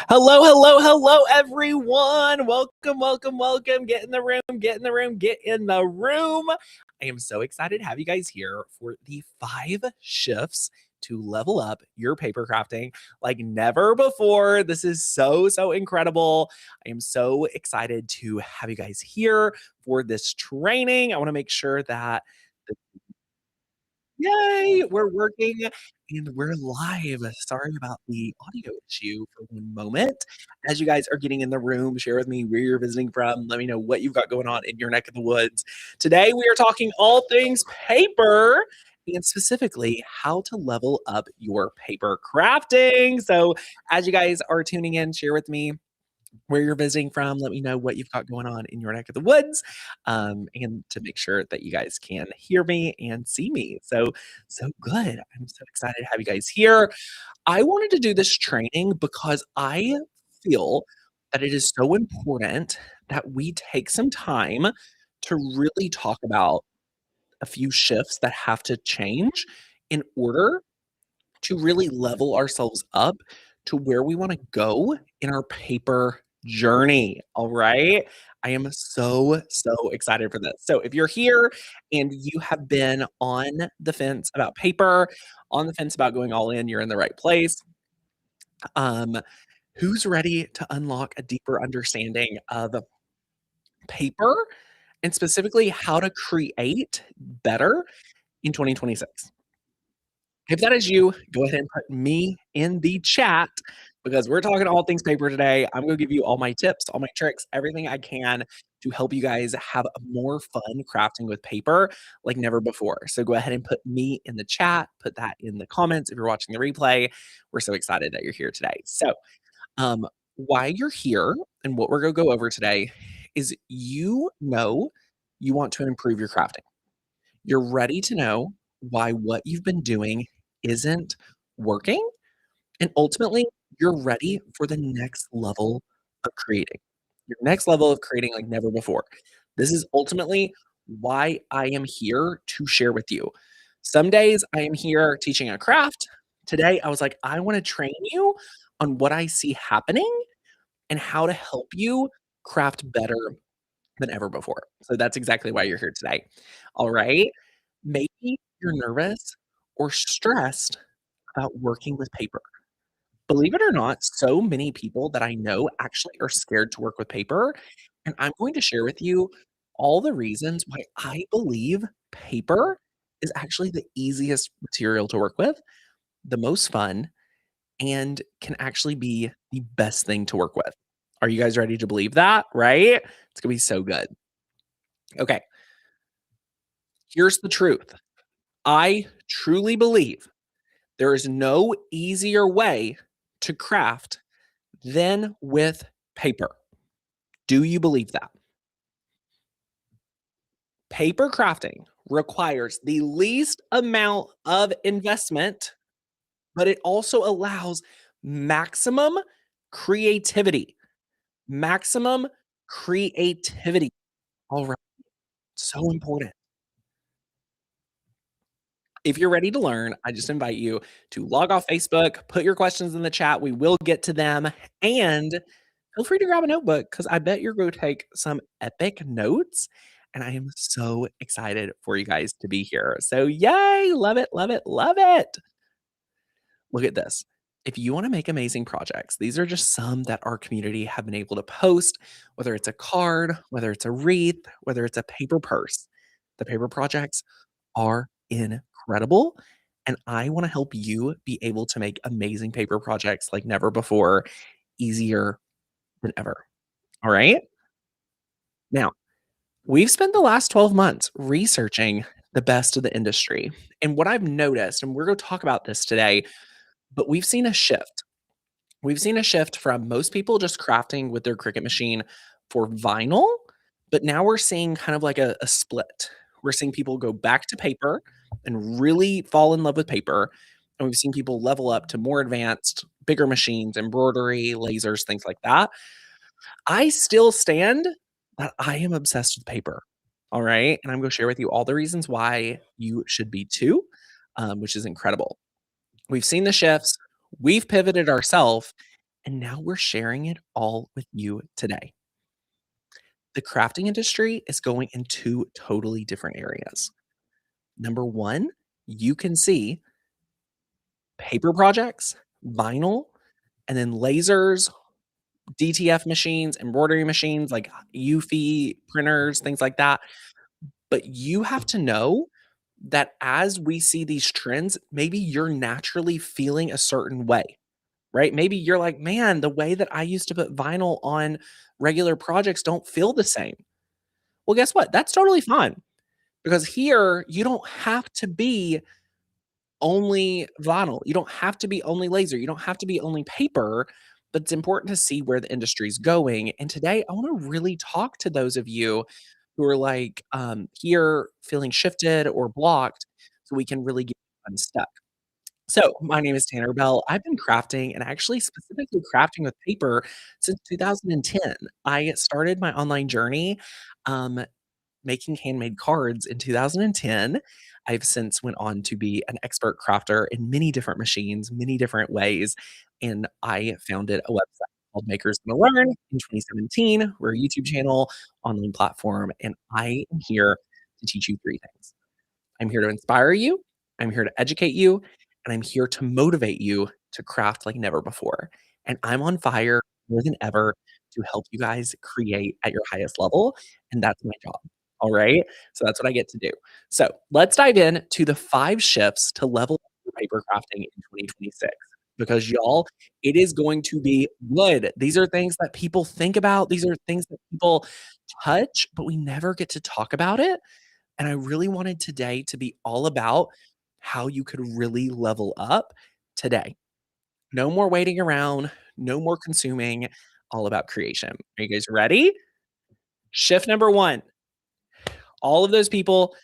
Hello, hello, hello, everyone. Welcome, welcome, welcome. Get in the room, get in the room, get in the room. I am so excited to have you guys here for the 5 shifts to level up your paper crafting like never before. This is so incredible. I am so excited to have you guys here for this training. I want to make sure that Yay! We're working and we're live. Sorry about the audio issue for one moment. As you guys are getting in the room, share with me where you're visiting from. Let me know what you've got going on in your neck of the woods. Today, we are talking all things paper and specifically how to level up your paper crafting. So, as you guys are tuning in, share with me where you're visiting from. Let me know what you've got going on in your neck of the woods, and to make sure that you guys can hear me and see me. So good. I'm so excited to have you guys here. I wanted to do this training because I feel that it is so important that we take some time to really talk about a few shifts that have to change in order to really level ourselves up to where we wanna go in our paper journey, all right? I am so excited for this. So if you're here and you have been on the fence about paper, on the fence about going all in, you're in the right place. Um, who's ready to unlock a deeper understanding of paper and specifically how to create better in 2026? If that is you, go ahead and put me in the chat because we're talking all things paper today. I'm gonna give you all my tips, all my tricks, everything I can to help you guys have a more fun crafting with paper like never before. So go ahead and put me in the chat, put that in the comments if you're watching the replay. We're so excited that you're here today. So, why you're here and what we're gonna go over today is you want to improve your crafting. You're ready to know why what you've been doing isn't working, and ultimately, you're ready for the next level of creating. Your next level of creating like never before. This is ultimately why I am here to share with you. Some days I am here teaching a craft. Today, I was like, I want to train you on what I see happening and how to help you craft better than ever before. So that's exactly why you're here today. All right. Maybe you're nervous or stressed about working with paper. Believe it or not, so many people that I know actually are scared to work with paper. And I'm going to share with you all the reasons why I believe paper is actually the easiest material to work with, the most fun, and can actually be the best thing to work with. Are you guys ready to believe that? Right? It's going to be so good. Okay. Here's the truth. I truly believe there is no easier way to craft than with paper. Do you believe that? Paper crafting requires the least amount of investment, but it also allows maximum creativity. Maximum creativity. All right. So important. If you're ready to learn, I just invite you to log off Facebook, put your questions in the chat. We will get to them. And feel free to grab a notebook because I bet you're going to take some epic notes. And I am so excited for you guys to be here. So, yay! Love it, love it, love it. Look at this. If you want to make amazing projects, these are just some that our community have been able to post, whether it's a card, whether it's a wreath, whether it's a paper purse. The paper projects are incredible. And I want to help you be able to make amazing paper projects like never before, easier than ever. All right. Now, we've spent the last 12 months researching the best of the industry. And what I've noticed, and we're going to talk about this today, but we've seen a shift. We've seen a shift from most people just crafting with their Cricut machine for vinyl, but now we're seeing kind of like a split. We're seeing people go back to paper and really fall in love with paper. And we've seen people level up to more advanced, bigger machines, embroidery, lasers, things like that. I still stand that I am obsessed with paper. All right. And I'm going to share with you all the reasons why you should be too, which is incredible. We've seen the shifts, we've pivoted ourselves, and now we're sharing it all with you today. The crafting industry is going in two totally different areas. Number one, you can see paper projects, vinyl, and then lasers, DTF machines, embroidery machines like Eufy printers, things like that. But you have to know that as we see these trends, maybe you're naturally feeling a certain way, right? Maybe you're like, man, the way that I used to put vinyl on regular projects don't feel the same. Well, guess what? That's totally fine because here you don't have to be only vinyl. You don't have to be only laser. You don't have to be only paper, but it's important to see where the industry's going. And today I want to really talk to those of you who are like here feeling shifted or blocked so we can really get unstuck. So, my name is Tanner Bell. I've been crafting and actually specifically crafting with paper since 2010. I started my online journey um, making handmade cards in 2010. I've since went on to be an expert crafter in many different machines, many different ways, and I founded a website called Makers Gonna Learn in 2017. We're a YouTube channel, online platform, and I am here to teach you 3 things. I'm here to inspire you, I'm here to educate you, and I'm here to motivate you to craft like never before. And I'm on fire more than ever to help you guys create at your highest level, and that's my job. All right? So that's what I get to do. So let's dive in to the 5 shifts to level up your paper crafting in 2026 because y'all, it is going to be good. These are things that people think about. These are things that people touch, but we never get to talk about it. And I really wanted today to be all about how you could really level up today. No more waiting around, no more consuming, all about creation. Are you guys ready? Shift number 1, all of those people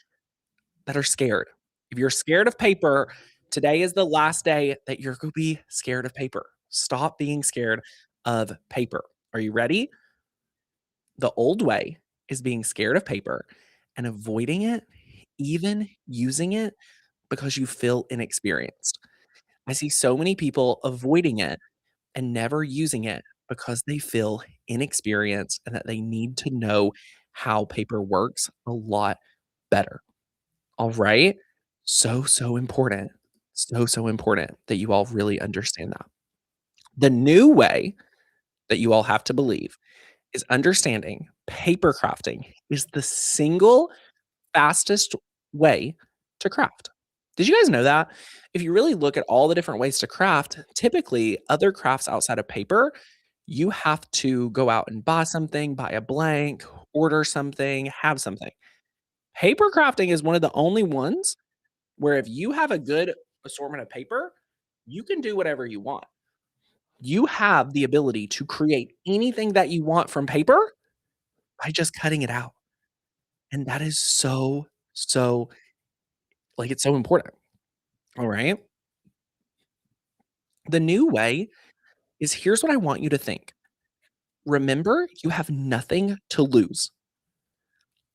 that are scared. If you're scared of paper, today is the last day that you're gonna be scared of paper. Stop being scared of paper. Are you ready? The old way is being scared of paper and avoiding it, even using it because you feel inexperienced. I see so many people avoiding it and never using it because they feel inexperienced and that they need to know how paper works a lot better. All right? So, so important. So, so important that you all really understand that. The new way that you all have to believe is understanding paper crafting is the single fastest way to craft. Did you guys know that? If you really look at all the different ways to craft, typically other crafts outside of paper, you have to go out and buy something, buy a blank, order something, have something. Paper crafting is one of the only ones where if you have a good assortment of paper, you can do whatever you want. You have the ability to create anything that you want from paper by just cutting it out. And that is so, so like it's so important. All right. The new way is here's what I want you to think. Remember, you have nothing to lose.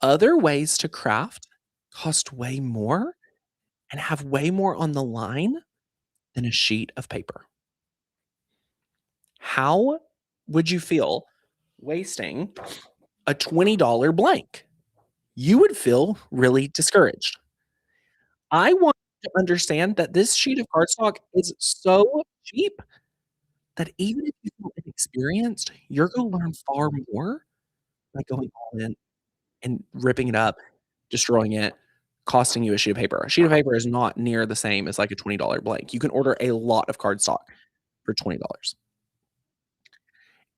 Other ways to craft cost way more and have way more on the line than a sheet of paper. How would you feel wasting a $20 blank? You would feel really discouraged. I want you to understand that this sheet of cardstock is so cheap that even if you feel inexperienced, you're gonna learn far more by going all in and ripping it up, destroying it, costing you a sheet of paper. A sheet of paper is not near the same as like a $20 blank. You can order a lot of cardstock for $20.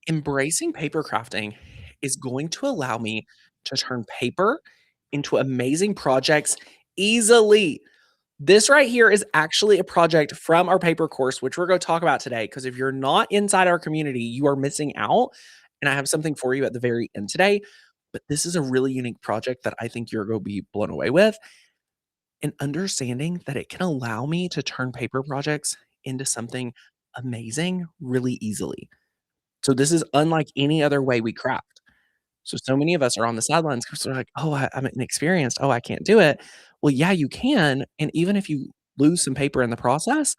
Embracing paper crafting is going to allow me to turn paper into amazing projects easily. This right here is actually a project from our paper course, which we're going to talk about today. Because if you're not inside our community, you are missing out. And I have something for you at the very end today. But this is a really unique project that I think you're going to be blown away with. And understanding that it can allow me to turn paper projects into something amazing really easily. So this is unlike any other way we craft. So many of us are on the sidelines 'cause they're like, "Oh, I'm inexperienced. Oh, I can't do it." Well, yeah, you can, and even if you lose some paper in the process,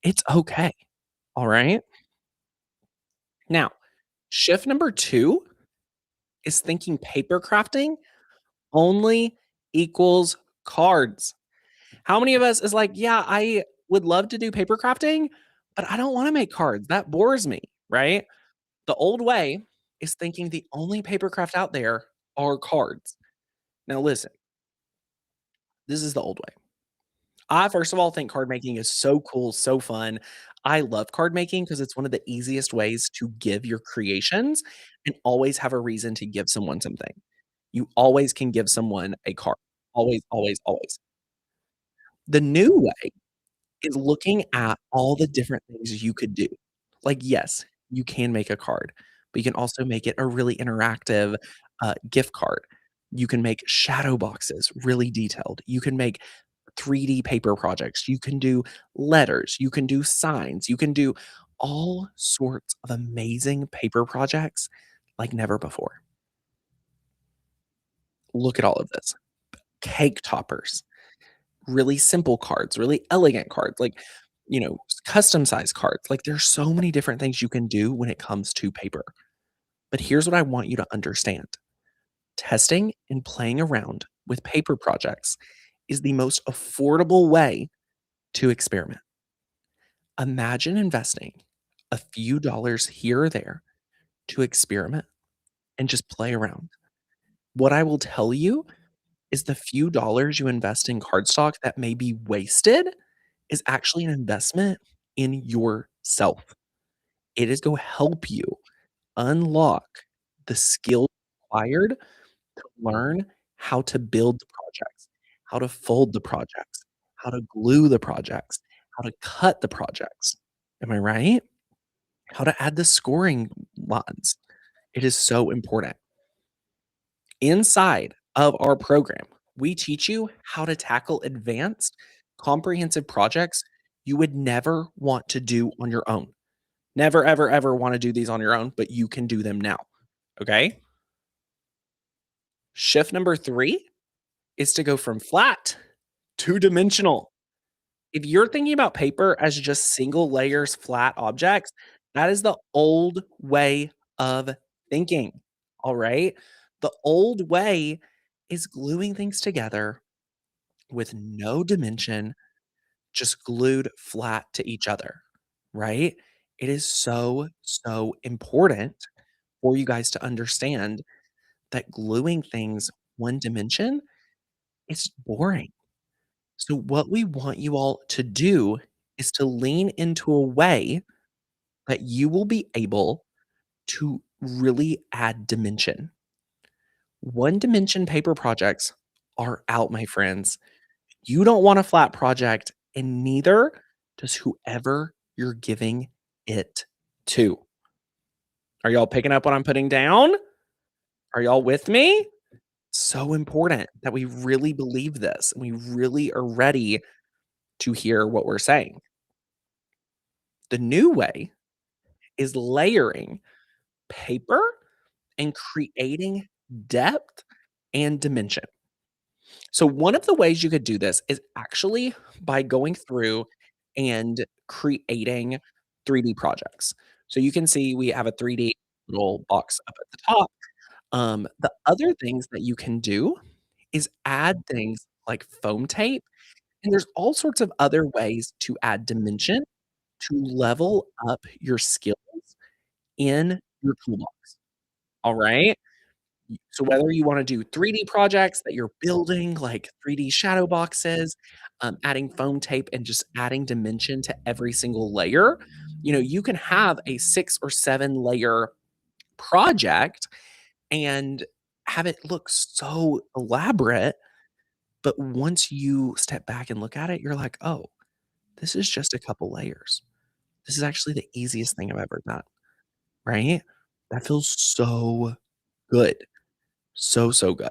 it's okay, all right? Now, shift number 2 is thinking paper crafting only equals cards. How many of us is like, "Yeah, I would love to do paper crafting, but I don't wanna make cards. That bores me," right? The old way is thinking the only paper craft out there are cards. Now listen, this is the old way. I, first of all, think card making is so cool, so fun. I love card making because it's one of the easiest ways to give your creations and always have a reason to give someone something. You always can give someone a card. Always, always, always. The new way is looking at all the different things you could do. Like, yes, you can make a card, but you can also make it a really interactive, gift card. You can make shadow boxes really detailed. You can make 3D paper projects. You can do letters. You can do signs. You can do all sorts of amazing paper projects like never before. Look at all of this. Cake toppers, really simple cards, really elegant cards, like, custom sized cards. Like, there's so many different things you can do when it comes to paper. But here's what I want you to understand. Testing and playing around with paper projects is the most affordable way to experiment. Imagine investing a few dollars here or there to experiment and just play around. What I will tell you is the few dollars you invest in cardstock that may be wasted is actually an investment in yourself. It is going to help you unlock the skill required to learn how to build the projects, how to fold the projects, how to glue the projects, how to cut the projects. Am I right? How to add the scoring lines. It is so important. Inside of our program, we teach you how to tackle advanced, comprehensive projects you would never want to do on your own. Never, ever, ever want to do these on your own, but you can do them now. Okay. Shift number 3 is to go from flat to dimensional. If you're thinking about paper as just single layers, flat objects, that is the old way of thinking. All right. The old way is gluing things together with no dimension, just glued flat to each other. Right. It is so, so important for you guys to understand that gluing things one dimension is boring. So, what we want you all to do is to lean into a way that you will be able to really add dimension. One dimension paper projects are out, my friends. You don't want a flat project, and neither does whoever you're giving it to. Are y'all picking up what I'm putting down? Are y'all with me? So important that we really believe this and we really are ready to hear what we're saying. The new way is layering paper and creating depth and dimension. So, one of the ways you could do this is actually by going through and creating 3D projects. So, you can see we have a 3D little box up at the top. The other things that you can do is add things like foam tape, and there's all sorts of other ways to add dimension to level up your skills in your toolbox, alright? So whether you wanna do 3D projects that you're building, like 3D shadow boxes, adding foam tape and just adding dimension to every single layer, you can have a 6 or 7 layer project and have it look so elaborate, but once you step back and look at it, you're like, "Oh, this is just a couple layers. This is actually the easiest thing I've ever done." Right? That feels so good. So, so good.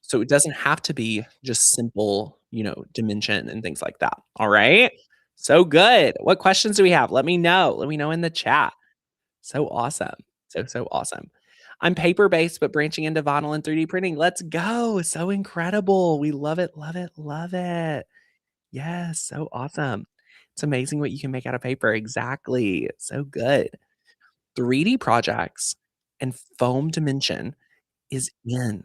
So it doesn't have to be just simple, dimension and things like that. All right? So good. What questions do we have? Let me know. Let me know in the chat. So awesome. So, so awesome. I'm paper-based, but branching into vinyl and 3D printing. Let's go. So incredible. We love it, love it, love it. Yes, so awesome. It's amazing what you can make out of paper. Exactly. So good. 3D projects and foam dimension is in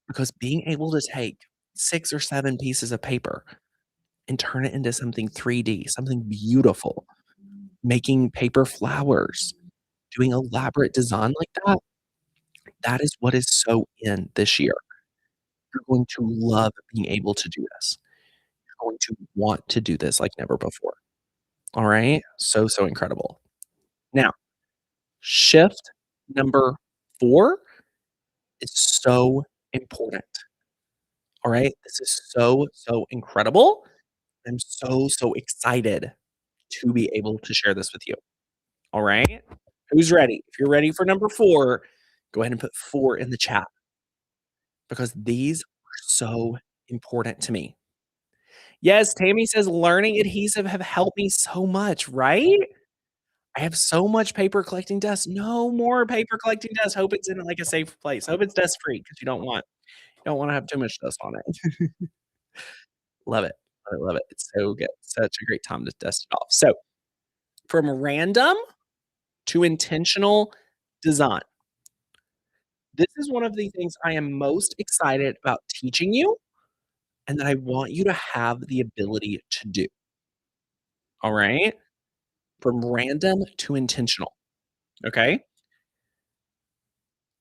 because being able to take 6 or 7 pieces of paper and turn it into something 3D, something beautiful, making paper flowers, doing elaborate design like that, that is what is so in this year. You're going to love being able to do this. You're going to want to do this like never before. All right? So, so incredible. Now, shift number 4 is so important. All right? This is so, so incredible. I'm so, so excited to be able to share this with you. All right? Who's ready? If you're ready for number 4, go ahead and put 4 in the chat because these are so important to me. Yes, Tammy says learning adhesive have helped me so much, right? I have so much paper collecting dust. No more paper collecting dust. Hope it's in, like, a safe place. Hope it's dust free because you don't wanna have too much dust on it. Love it. I love it. It's so good. Such a great time to dust it off. So, from random to intentional design. This is one of the things I am most excited about teaching you and that I want you to have the ability to do. All right? From random to intentional. Okay?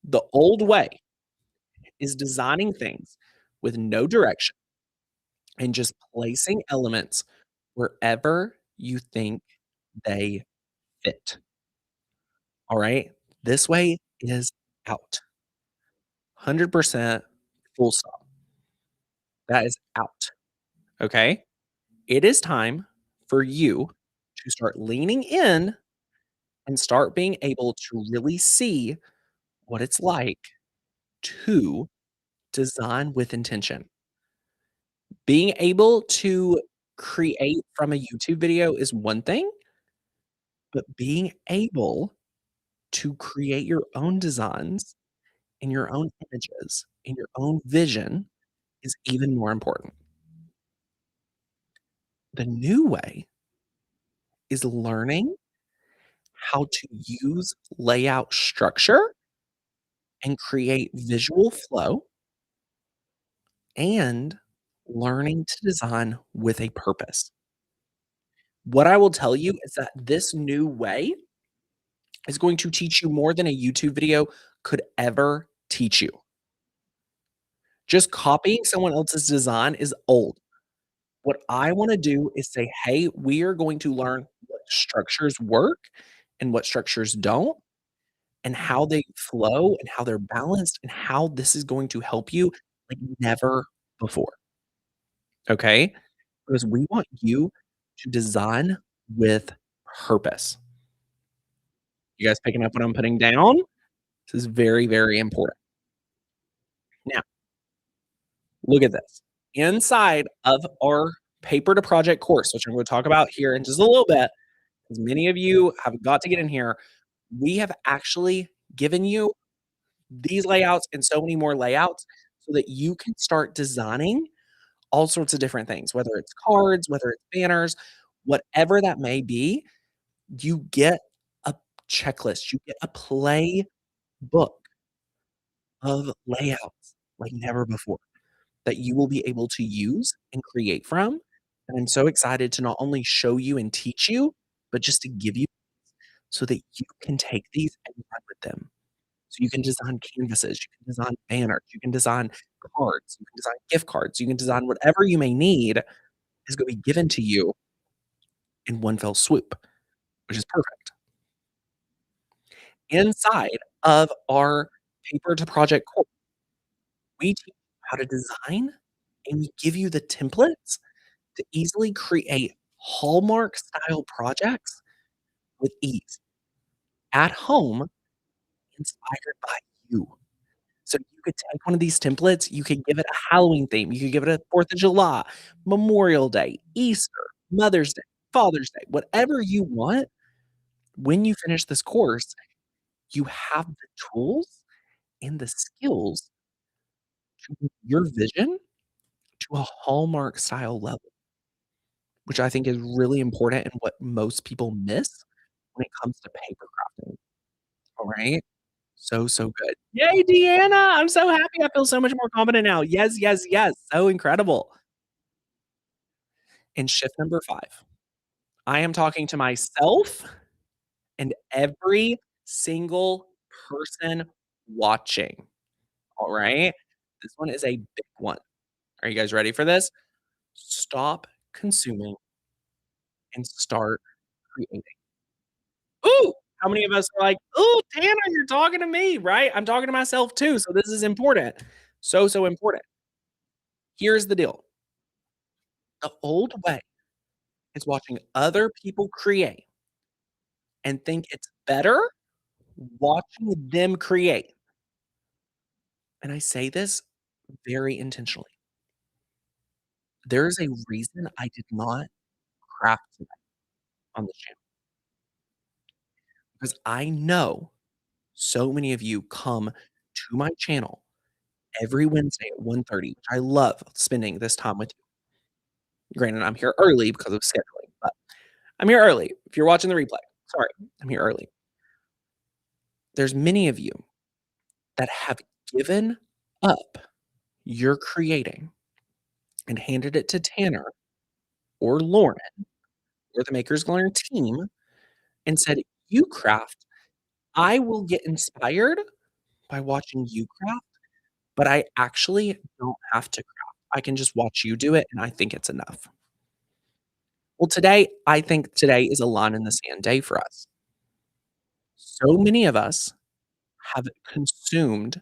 The old way is designing things with no direction and just placing elements wherever you think they fit. All right? This way is out. 100% full stop. That is out. Okay? It is time for you to start leaning in and start being able to really see what it's like to design with intention. Being able to create from a YouTube video is one thing, but being able to create your own designs and your own images and your own vision is even more important. The new way is learning how to use layout structure and create visual flow and learning to design with a purpose. What I will tell you is that this new way is going to teach you more than a YouTube video could ever teach you. Just copying someone else's design is old. What I wanna do is say, "Hey, we are going to learn what structures work and what structures don't, and how they flow and how they're balanced and how this is going to help you like never before." Okay? Because we want you to design with purpose. You guys picking up what I'm putting down? This is very, very important. Now, look at this. Inside of our paper to project course, which I'm going to talk about here in just a little bit, because many of you have got to get in here, we have actually given you these layouts and so many more layouts so that you can start designing all sorts of different things, whether it's cards, whether it's banners, whatever that may be, you get a checklist, you get a playbook of layouts like never before that you will be able to use and create from. And I'm so excited to not only show you and teach you, but just to give you so that you can take these and run with them. So you can design canvases, you can design banners, you can design cards, you can design gift cards, you can design whatever you may need is gonna be given to you in one fell swoop, which is perfect. Inside of our paper to project course, we teach you how to design and we give you the templates to easily create Hallmark style projects with ease at home, inspired by you. So you could take one of these templates, you could give it a Halloween theme, you could give it a 4th of July, Memorial Day, Easter, Mother's Day, Father's Day, whatever you want. When you finish this course, you have the tools and the skills to move your vision to a Hallmark style level, which I think is really important and what most people miss when it comes to paper crafting. Alright? So, so good. Yay, Deanna! I'm so happy. I feel so much more confident now. Yes, yes, yes. So incredible. And shift number 5, I am talking to myself and every single person watching. Alright? This one is a big one. Are you guys ready for this? Stop consuming and start creating. Ooh! How many of us are like, "Ooh, Tanner, you're talking to me," right? I'm talking to myself too, so this is important. So, so important. Here's the deal. The old way is watching other people create and think it's better watching them create. And I say this very intentionally. There is a reason I did not craft today on this channel because I know so many of you come to my channel every Wednesday at 1:30, which I love spending this time with you. Granted, I'm here early because of scheduling, but I'm here early. If you're watching the replay, sorry, I'm here early. There's many of you that have given up your creating and handed it to Tanner or Lauren or the Makers Learn team and said, "You craft. I will get inspired by watching you craft, but I actually don't have to craft. I can just watch you do it, and I think it's enough." Well, today, I think today is a line in the sand day for us. So many of us have consumed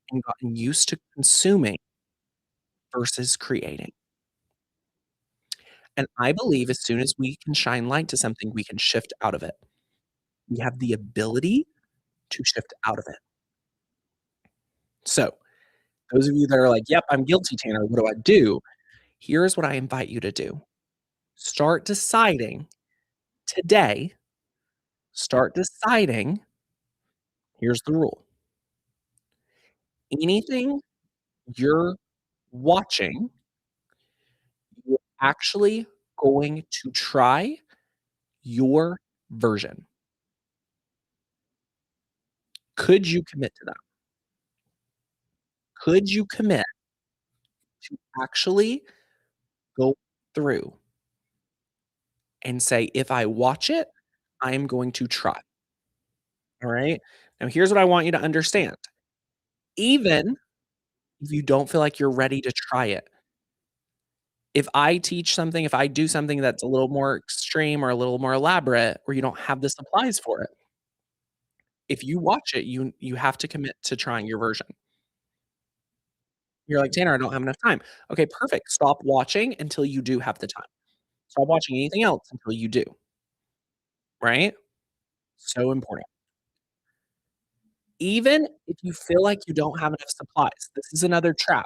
and gotten used to consuming versus creating. And I believe as soon as we can shine light to something, we can shift out of it. We have the ability to shift out of it. So, those of you that are like, "Yep, I'm guilty, Tanner. What do I do?" Here's what I invite you to do. Start deciding today, start deciding, here's the rule. Anything you're watching, you're actually going to try your version. Could you commit to that? Could you commit to actually go through and say, "If I watch it, I am going to try." All right? Now, here's what I want you to understand. Even if you don't feel like you're ready to try it, if I teach something, if I do something that's a little more extreme or a little more elaborate, or you don't have the supplies for it, if you watch it, you have to commit to trying your version. You're like, "Tanner, I don't have enough time." Okay, perfect. Stop watching until you do have the time. Stop watching anything else until you do, right? So important. Even if you feel like you don't have enough supplies, this is another trap.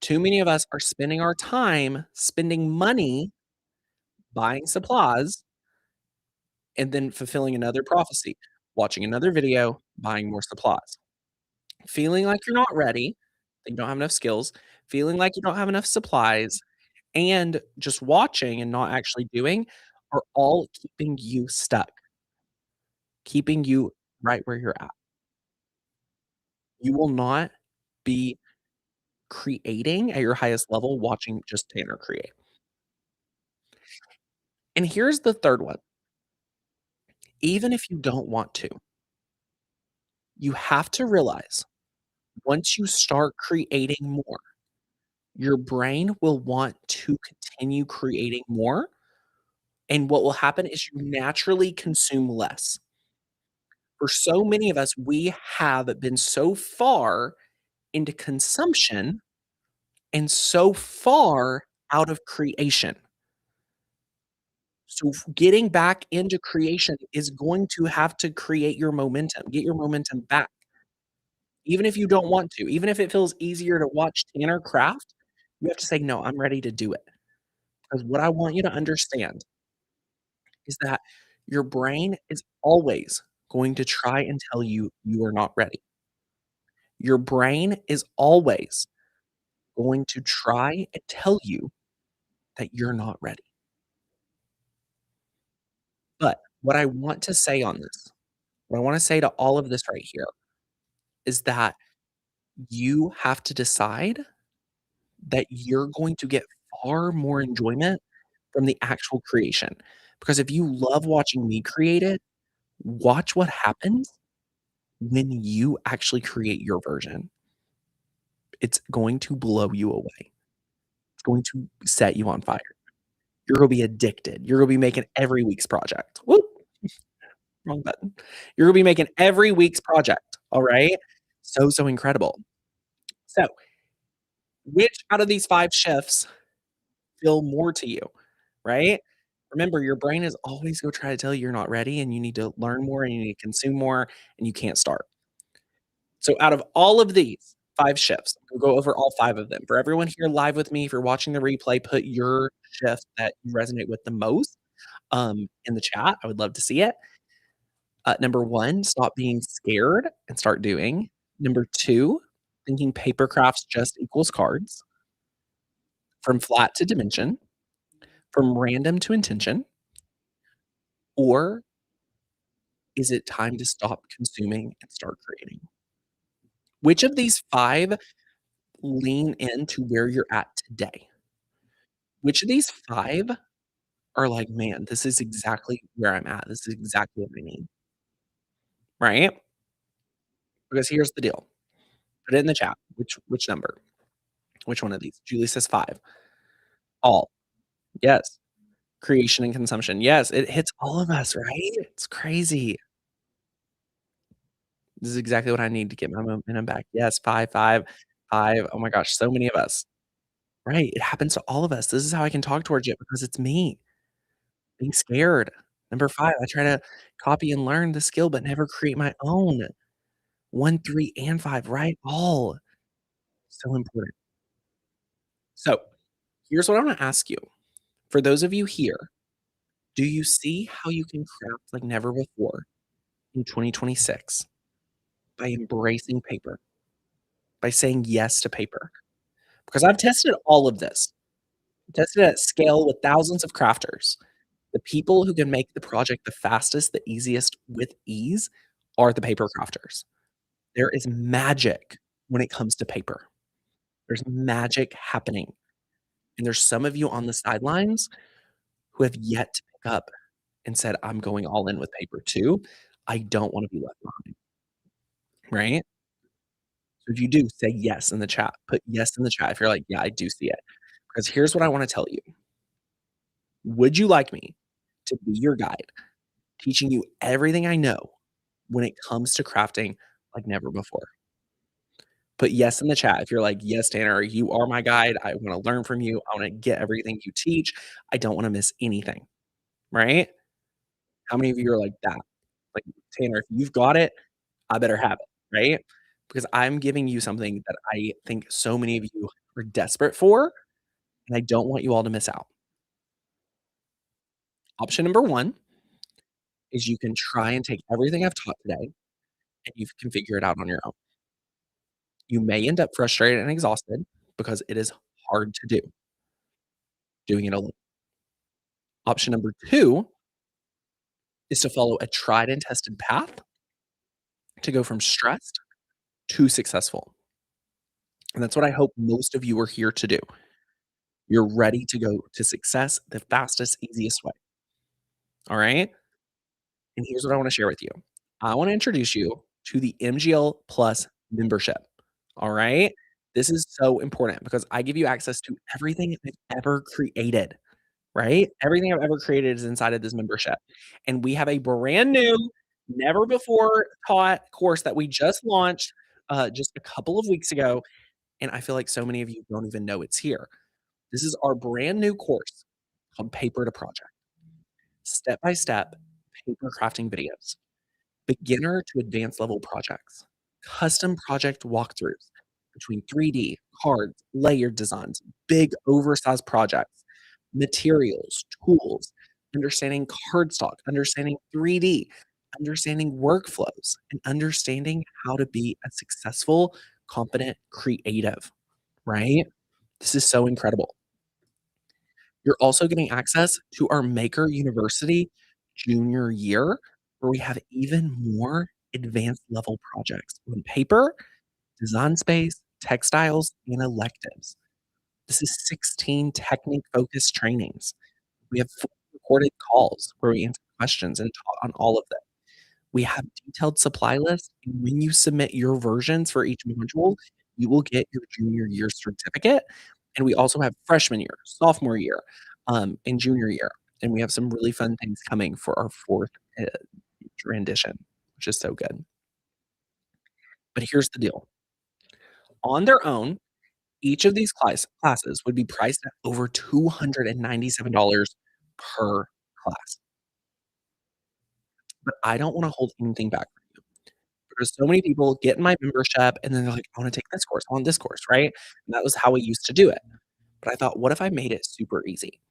Too many of us are spending our time spending money buying supplies and then fulfilling another prophecy, watching another video, buying more supplies. Feeling like you're not ready, that you don't have enough skills, feeling like you don't have enough supplies, and just watching and not actually doing are all keeping you stuck, keeping you right where you're at. You will not be creating at your highest level watching just Tanner create. And here's the third one. Even if you don't want to, you have to realize once you start creating more, your brain will want to continue creating more. And what will happen is you naturally consume less. For so many of us, we have been so far into consumption and so far out of creation. So getting back into creation is going to have to create your momentum, get your momentum back. Even if you don't want to, even if it feels easier to watch Tanner craft, you have to say, "No, I'm ready to do it." Because what I want you to understand is that your brain is always going to try and tell you you are not ready. Your brain is always going to try and tell you that you're not ready. But what I want to say on this What I wanna say to all of this right here is that you have to decide that you're going to get far more enjoyment from the actual creation. Because if you love watching me create it, watch what happens when you actually create your version. It's going to blow you away. It's going to set you on fire. You're gonna be addicted. You're gonna be making every week's project. Whoop, wrong button. You're gonna be making every week's project, all right? So, so incredible. So, which out of these 5 shifts feel more to you, right? Remember, your brain is always gonna try to tell you you're not ready and you need to learn more and you need to consume more and you can't start. So out of all of these 5 shifts, we'll go over all 5 of them. For everyone here live with me, if you're watching the replay, put your shift that you resonate with the most, in the chat. I would love to see it. Number 1, stop being scared and start doing. Number 2, thinking paper crafts just equals cards. From flat to dimension. From random to intention. Or is it time to stop consuming and start creating? Which of these 5 lean into where you're at today? Which of these 5 are like, "Man, this is exactly where I'm at. This is exactly what I need." Right? Because here's the deal. Put it in the chat. Which number? Which one of these? Julie says 5. All. Yes. Creation and consumption. Yes, it hits all of us, right? It's crazy. This is exactly what I need to get my momentum back. Yes, 5, 5, 5. Oh my gosh, so many of us. Right, it happens to all of us. This is how I can talk towards you because it's me being scared. Number 5, I try to copy and learn the skill, but never create my own. 1, 3, and 5, right? All. So important. So, here's what I wanna ask you. For those of you here, do you see how you can craft like never before in 2026 by embracing paper, by saying yes to paper? Because I've tested all of this. Tested at scale with thousands of crafters. The people who can make the project the fastest, the easiest with ease are the paper crafters. There is magic when it comes to paper. There's magic happening, and there's some of you on the sidelines who have yet to pick up and said, "I'm going all in with paper too. I don't wanna be left behind." Right? So if you do, say yes in the chat. Put yes in the chat if you're like, "Yeah, I do see it." Because here's what I wanna tell you. Would you like me to be your guide, teaching you everything I know when it comes to crafting like never before? Put yes in the chat if you're like, "Yes, Tanner, you are my guide. I wanna learn from you. I wanna get everything you teach. I don't wanna miss anything." Right? How many of you are like that? Like, "Tanner, if you've got it, I better have it." Right? Because I'm giving you something that I think so many of you are desperate for, and I don't want you all to miss out. Option number 1 is you can try and take everything I've taught today, and you can figure it out on your own. You may end up frustrated and exhausted because it is hard to do doing it alone. Option number 2 is to follow a tried and tested path to go from stressed to successful. And that's what I hope most of you are here to do. You're ready to go to success the fastest, easiest way. All right. And here's what I want to share with you. I want to introduce you to the MGL Plus membership. All right. This is so important because I give you access to everything I've ever created. Right? Everything I've ever created is inside of this membership, and we have a brand new, never before taught course that we just launched, just a couple of weeks ago, and I feel like so many of you don't even know it's here. This is our brand new course called Paper to Project. Step by step paper crafting videos, beginner to advanced level projects, custom project walkthroughs between 3D, cards, layered designs, big oversized projects, materials, tools, understanding cardstock, understanding 3D, understanding workflows, and understanding how to be a successful, competent creative, right? This is so incredible. You're also getting access to our Maker University junior year. where we have even more advanced level projects on paper, design space, textiles, and electives. This is 16 technique-focused trainings. We have 4 recorded calls where we answer questions and taught on all of them. We have detailed supply lists, and when you submit your versions for each module, you will get your junior year certificate, and we also have freshman year, sophomore year, and junior year, and we have some really fun things coming for our 4th, rendition, which is so good. But here's the deal. On their own, each of these classes would be priced at over $297 per class, but I don't wanna hold anything back because so many people get in my membership and then they're like, "I wanna take this course, I want this course," right? And that was how we used to do it. But I thought, "What if I made it super easy?"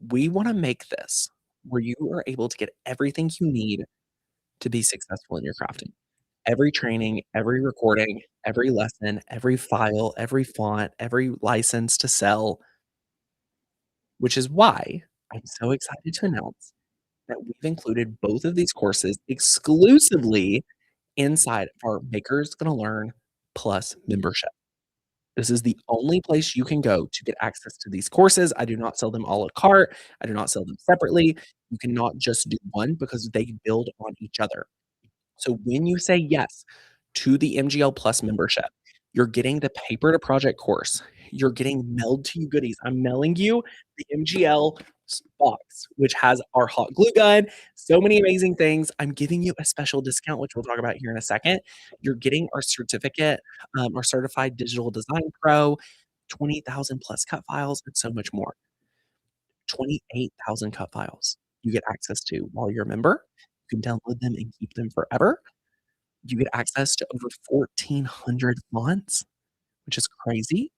We wanna make this where you are able to get everything you need to be successful in your crafting. Every training, every recording, every lesson, every file, every font, every license to sell, which is why I'm so excited to announce that we've included both of these courses exclusively inside of our Makers Gonna Learn Plus membership. This is the only place you can go to get access to these courses. I do not sell them à la carte. I do not sell them separately. You cannot just do one because they build on each other. So when you say yes to the MGL Plus membership, you're getting the paper to project course. You're getting mailed to you goodies. I'm mailing you the MGL box, which has our hot glue gun, so many amazing things. I'm giving you a special discount, which we'll talk about here in a second. You're getting our certificate, our certified digital design pro, 20,000 plus cut files, and so much more. 28,000 cut files you get access to while you're a member. You can download them and keep them forever. You get access to over 1,400 fonts, which is crazy,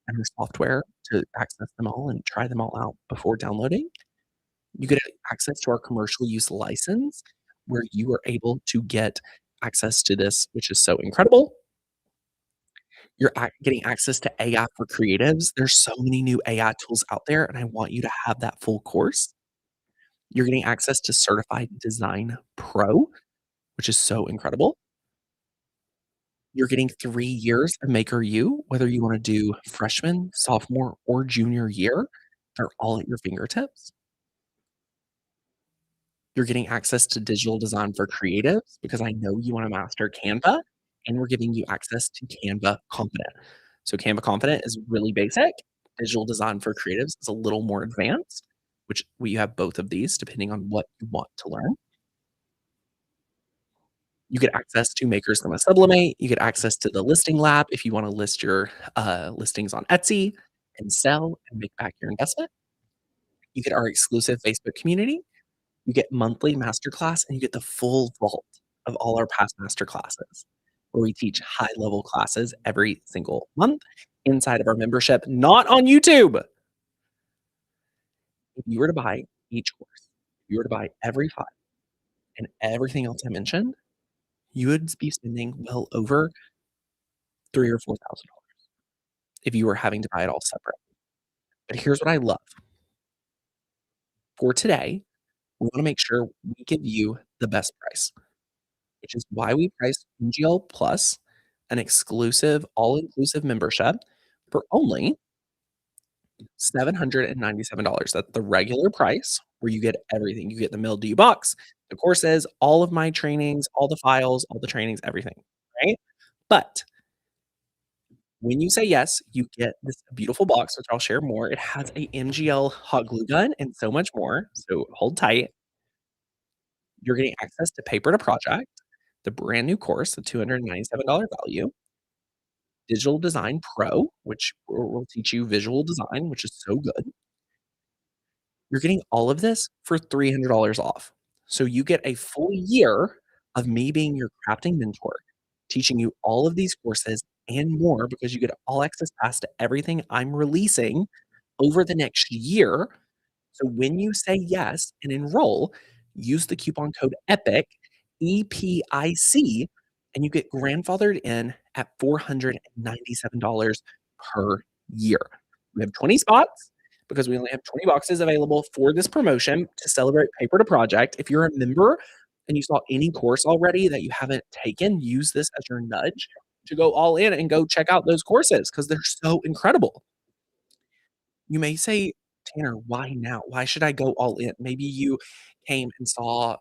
and the software to access them all and try them all out before downloading. You get access to our commercial use license, where you are able to get access to this, which is so incredible. You're getting access to AI for creatives. There's so many new AI tools out there, and I want you to have that full course. You're getting access to Certified Design Pro, which is so incredible. You're getting 3 years of Maker U, whether you wanna do freshman, sophomore, or junior year, they're all at your fingertips. You're getting access to digital design for creatives because I know you wanna master Canva, and we're giving you access to Canva Confident. So Canva Confident is really basic. Digital design for creatives is a little more advanced, which we have both of these depending on what you want to learn. You get access to Makers Gonna Sublimate. You get access to the listing lab if you wanna list your, listings on Etsy and sell and make back your investment. You get our exclusive Facebook community. You get monthly masterclass, and you get the full vault of all our past masterclasses, where we teach high-level classes every single month inside of our membership, not on YouTube. If you were to buy each course, if you were to buy every file and everything else I mentioned, you would be spending well over 3 or $4,000 if you were having to buy it all separate. But here's what I love. For today, we wanna make sure we give you the best price, which is why we priced MGL Plus, an exclusive, all-inclusive membership, for only $797. That's the regular price where you get everything. You get the mailed to you box, the courses, all of my trainings, all the files, all the trainings, everything, right? But when you say yes, you get this beautiful box, which I'll share more. It has a MGL hot glue gun and so much more, so hold tight. You're getting access to Paper to Project, the brand new course, the $297 value, Digital Design Pro, which will teach you visual design, which is so good. You're getting all of this for $300 off. So you get a full year of me being your crafting mentor, teaching you all of these courses and more because you get all access pass to everything I'm releasing over the next year. So when you say yes and enroll, use the coupon code EPIC, EPIC, and you get grandfathered in at $497 per year. We have 20 spots because we only have 20 boxes available for this promotion to celebrate Paper to Project. If you're a member, and you saw any course already that you haven't taken, use this as your nudge to go all in and go check out those courses because 'cause they're so incredible. You may say, "Tanner, why now? Why should I go all in?" Maybe you came and saw,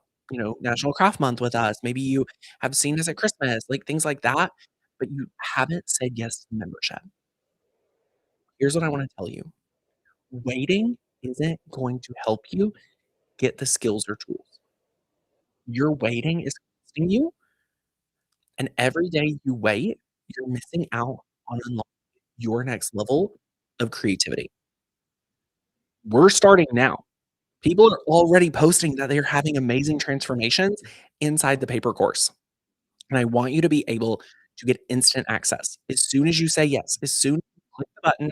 National Craft Month with us. Maybe you have seen us at Christmas, like, things like that, but you haven't said yes to the membership. Here's what I wanna tell you. Waiting isn't going to help you get the skills or tools. Your waiting is costing you, and every day you wait, you're missing out on unlocking your next level of creativity. We're starting now. People are already posting that they're having amazing transformations inside the paper course, and I want you to be able to get instant access. As soon as you say yes, as soon as you click the button,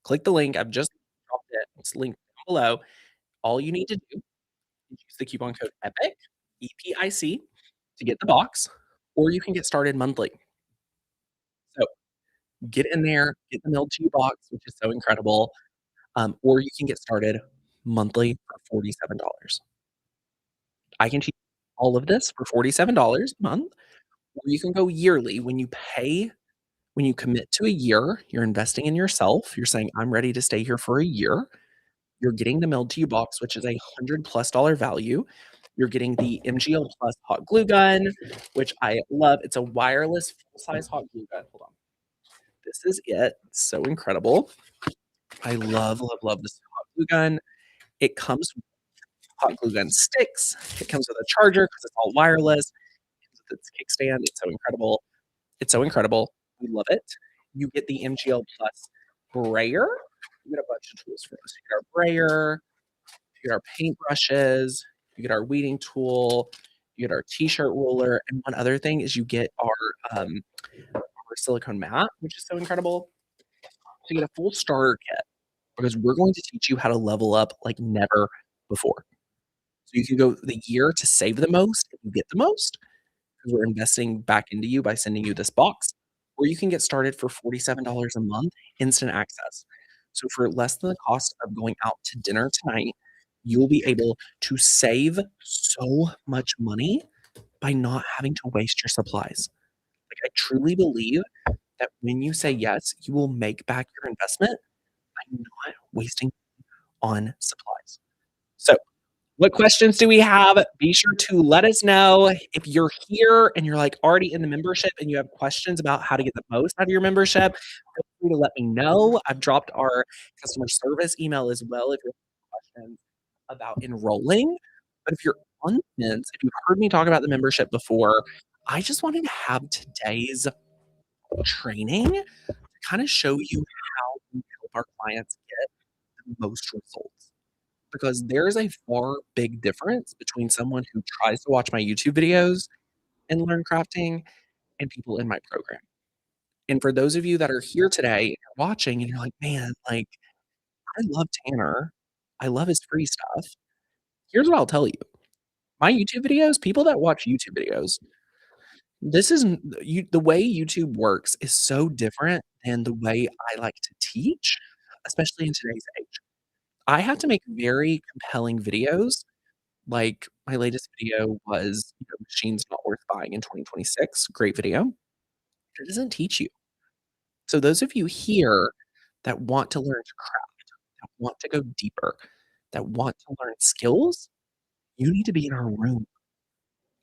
click the link, I've just dropped it, it's linked down below. All you need to do is use the coupon code EPIC, EPIC, to get the box, or you can get started monthly. So, get in there, get the mailed to you box, which is so incredible, or you can get started monthly for $47. I can teach all of this for $47 a month, or you can go yearly. When you commit to a year, you're investing in yourself. You're saying, "I'm ready to stay here for a year." You're getting the mailed to you box, which is a $100+ value. You're getting the MGL Plus hot glue gun, which I love. It's a wireless full-size hot glue gun. Hold on. This is it. It's so incredible. I love, love, love this hot glue gun. It comes with hot glue gun sticks. It comes with a charger because it's all wireless. It comes with its kickstand. It's so incredible. It's so incredible. We love it. You get the MGL Plus brayer. You get a bunch of tools for us. You get our brayer, you get our paintbrushes, you get our weeding tool, you get our t-shirt roller, and one other thing is you get our silicone mat, which is so incredible. So you get a full starter kit because we're going to teach you how to level up like never before. So you can go the year to save the most and you get the most because we're investing back into you by sending you this box, or you can get started for $47 a month, instant access. So for less than the cost of going out to dinner tonight, you'll be able to save so much money by not having to waste your supplies. Like, I truly believe that when you say yes, you will make back your investment by not wasting on supplies. So what questions do we have? Be sure to let us know. If you're here and you're, like, already in the membership and you have questions about how to get the most out of your membership, feel free to let me know. I've dropped our customer service email as well if you have questions about enrolling. But if you're on the fence, if you've heard me talk about the membership before, I just wanted to have today's training to kinda show you how we help our clients get the most results. Because there is a far big difference between someone who tries to watch my YouTube videos and learn crafting and people in my program. And for those of you that are here today and you're watching and you're like, "Man, like, I love Tanner. I love his free stuff." Here's what I'll tell you. My YouTube videos, people that watch YouTube videos, this isn't the way YouTube works is so different than the way I like to teach, especially in today's age. I have to make very compelling videos. Like, my latest video was, "Machines Not Worth Buying in 2026." Great video. It doesn't teach you. So those of you here that want to learn to craft, that want to go deeper, that want to learn skills, you need to be in our room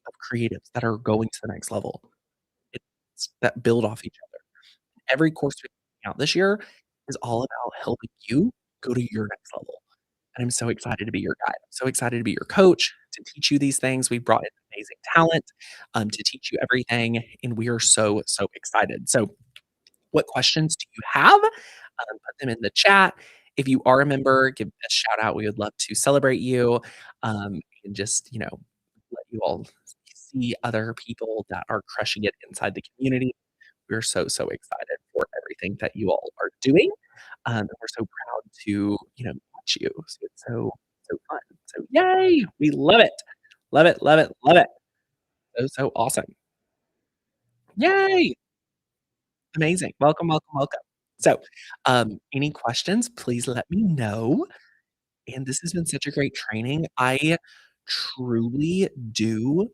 of creatives that are going to the next level. It's that build off each other. Every course we're putting out this year is all about helping you go to your next level. And I'm so excited to be your guide. I'm so excited to be your coach, to teach you these things. We brought in amazing talent to teach you everything, and we are so, so excited. So, what questions do you have? Put them in the chat. If you are a member, give a shout out. We would love to celebrate you and just, let you all see other people that are crushing it inside the community. We're so, so excited for everything that you all are doing. And we're so proud to, watch you. So it's so, so fun. So yay! We love it. Love it, love it, love it. So, so awesome. Yay! Amazing. Welcome, welcome, welcome. So, any questions, please let me know. And this has been such a great training. I truly do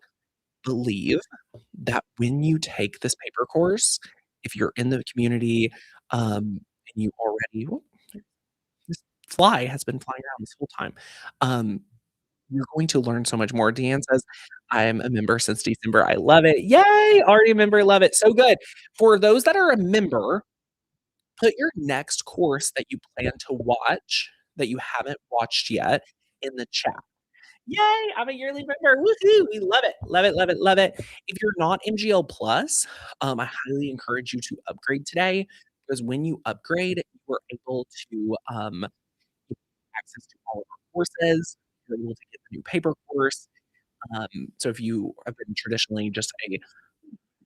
believe that when you take this paper course, if you're in the community, and you already this fly has been flying around this whole time. You're going to learn so much more. Deanne says, "I'm a member since December. I love it." Yay! Already a member, love it. So good. For those that are a member, put your next course that you plan to watch that you haven't watched yet in the chat. Yay! I'm a yearly member. Woohoo! We love it. Love it, love it, love it. If you're not MGL Plus, I highly encourage you to upgrade today because when you upgrade, you are able to get access to all of our courses. You're able to get the new paper course. So if you have been traditionally just a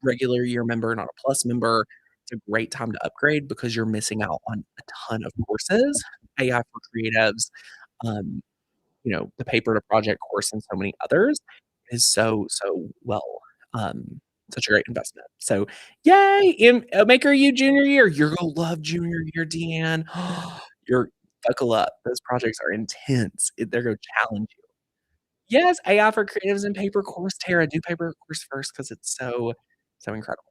regular year member, not a plus member, it's a great time to upgrade because you're missing out on a ton of courses. AI for creatives, um, the paper to project course and so many others is so well, such a great investment. So yay! Maker U junior year. You're gonna love junior year, Deanne. You're buckle up. Those projects are intense. They're gonna challenge you. Yes, AI for creatives and paper course. Tara, do paper course first because it's so incredible.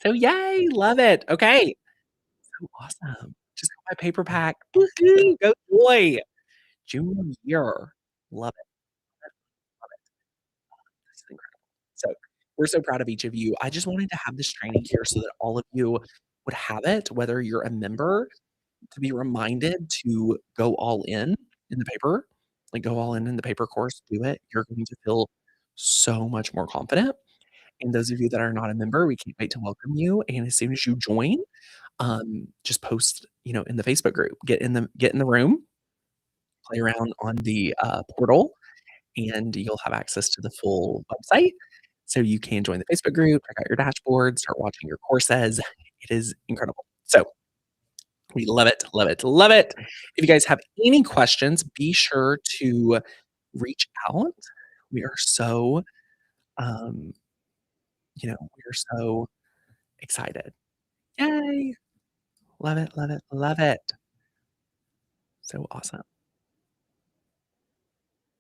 So yay, love it. Okay. So awesome. Just got my paper pack. Woohoo, go Joy. Junior year. Love it, love it. This is incredible. So, we're so proud of each of you. I just wanted to have this training here so that all of you would have it, whether you're a member, to be reminded to go all in the paper, like, go all in the paper course, do it. You're going to feel so much more confident. And those of you that are not a member, we can't wait to welcome you. And as soon as you join, just post, in the Facebook group, get in the room, play around on the portal, and you'll have access to the full website. So you can join the Facebook group, check out your dashboard, start watching your courses. It is incredible. So we love it, love it, love it. If you guys have any questions, be sure to reach out. We are so, um, we are so excited. Yay! Love it, love it, love it. So awesome.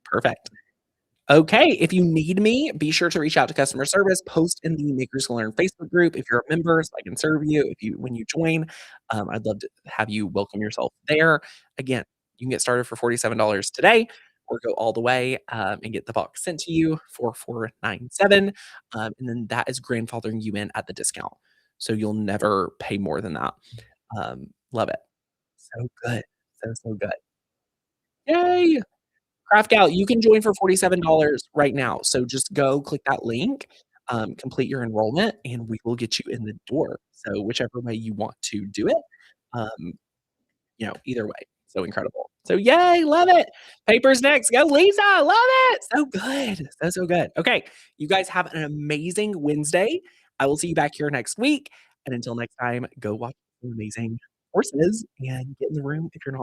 Perfect. Okay, if you need me, be sure to reach out to customer service, post in the Makers Can Learn Facebook group if you're a member so I can serve you when you join. I'd love to have you welcome yourself there. Again, you can get started for $47 today or go all the way and get the box sent to you for 497. And then that is grandfathering you in at the discount. So you'll never pay more than that. Love it. So good. So good. Yay! Craft Out, you can join for $47 right now. So just go click that link, complete your enrollment, and we will get you in the door. So whichever way you want to do it, um, either way. So incredible. So yay, love it. Papers next. Go, Lisa. Love it. So good. So good. Okay. You guys have an amazing Wednesday. I will see you back here next week. And until next time, go watch some amazing horses and get in the room if you're not.